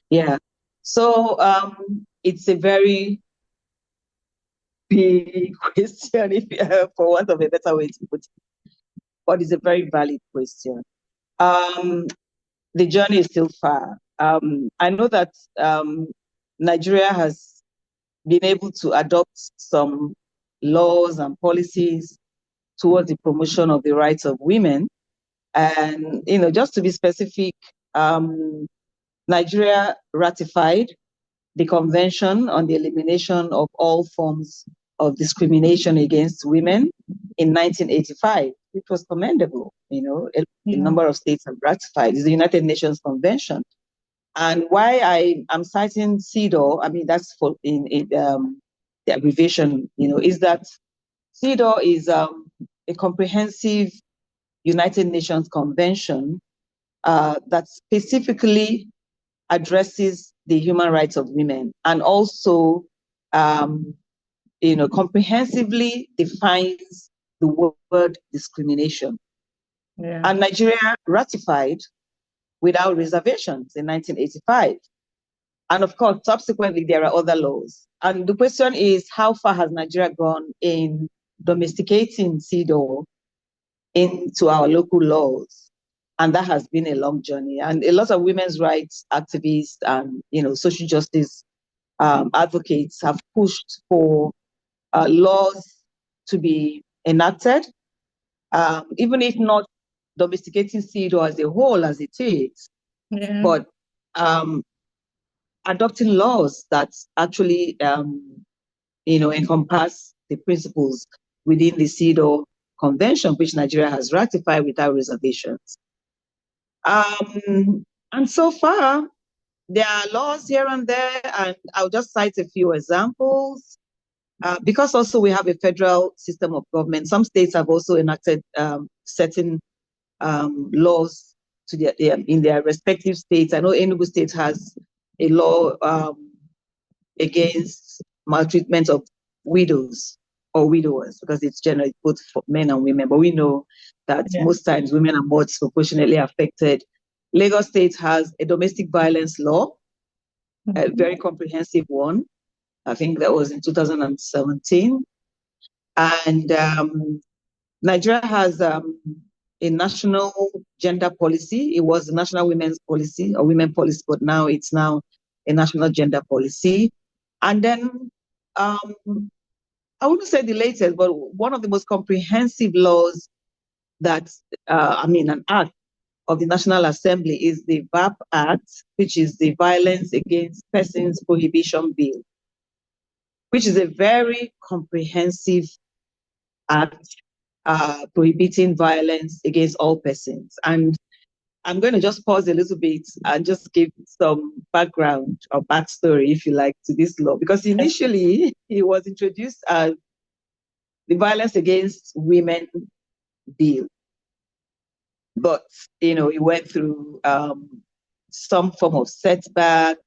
Yeah. So it's a very big question, if for want of a better way to put it, but it's a very valid question. Um, the journey is still far. I know that Nigeria has been able to adopt some laws and policies towards the promotion of the rights of women. And, just to be specific, Nigeria ratified the Convention on the Elimination of All Forms of Discrimination Against Women in 1985, which was commendable. A number of states have ratified. It's the United Nations Convention. And why I am citing CEDAW, I mean, that's for in the abbreviation, is that CEDAW is a comprehensive United Nations Convention that specifically addresses the human rights of women and also, comprehensively defines the word discrimination. Yeah. And Nigeria ratified without reservations in 1985. And of course, subsequently, there are other laws. And the question is, how far has Nigeria gone in domesticating CEDAW into our local laws? And that has been a long journey. And a lot of women's rights activists and social justice advocates have pushed for laws to be enacted, even if not domesticating CEDAW as a whole as it is, but adopting laws that actually encompass the principles within the CEDAW Convention, which Nigeria has ratified without reservations. And so far, there are laws here and there, and I'll just cite a few examples. Because also we have a federal system of government, some states have also enacted certain laws in their respective states. I know Enugu State has a law against maltreatment of widows or widowers, because it's generally both for men and women, but we know that most times women are more disproportionately affected. Lagos State has a domestic violence law, a very comprehensive one. I think that was in 2017. And Nigeria has a national gender policy. It was a national women's policy or women policy, but now it's a national gender policy. And then I wouldn't say the latest, but one of the most comprehensive laws that, an act of the National Assembly is the VAP Act, which is the Violence Against Persons Prohibition Bill, which is a very comprehensive act prohibiting violence against all persons. And I'm going to just pause a little bit and just give some background or backstory, if you like, to this law, because initially it was introduced as the Violence Against Women Bill. But, it went through some form of setback,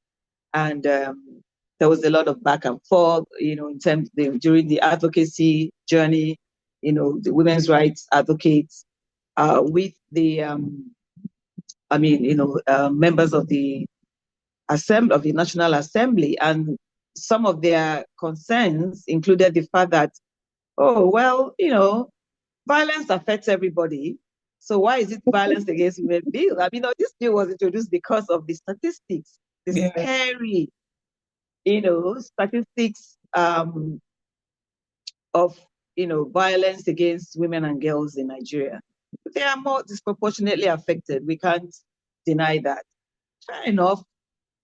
and there was a lot of back and forth, in terms during the advocacy journey, the women's rights advocates with the, members of the National Assembly, and some of their concerns included the fact that, violence affects everybody. So why is it violence against women bill? This bill was introduced because of the statistics, the scary, statistics of, violence against women and girls in Nigeria. They are more disproportionately affected. We can't deny that. Fair enough,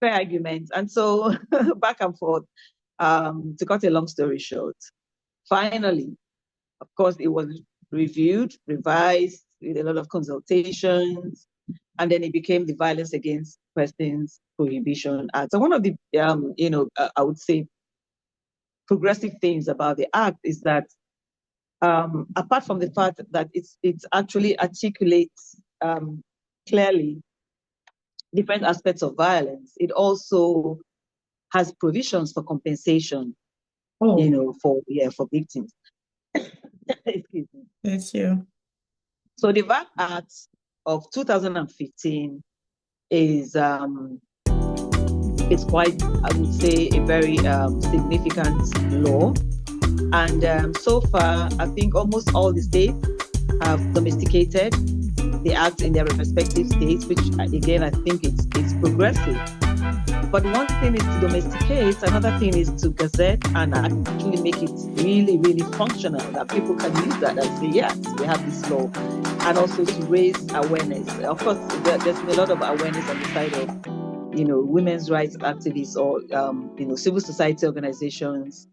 fair argument. And so back and forth, to cut a long story short, finally, of course, it was reviewed, revised with a lot of consultations, and then it became the Violence Against Persons Prohibition Act. So one of the, I would say, progressive things about the act is that, apart from the fact that it actually articulates clearly different aspects of violence, it also has provisions for compensation, for victims. Excuse me. Thank you. So the VAP Act of 2015 is It's quite, I would say, a very significant law. And so far, I think almost all the states have domesticated the act in their respective states, which again, I think it's progressive. But one thing is to domesticate, another thing is to gazette and actually make it really, really functional, that people can use that and say, yes, we have this law. And also to raise awareness. Of course, there's been a lot of awareness on the side of, women's rights activists or, civil society organizations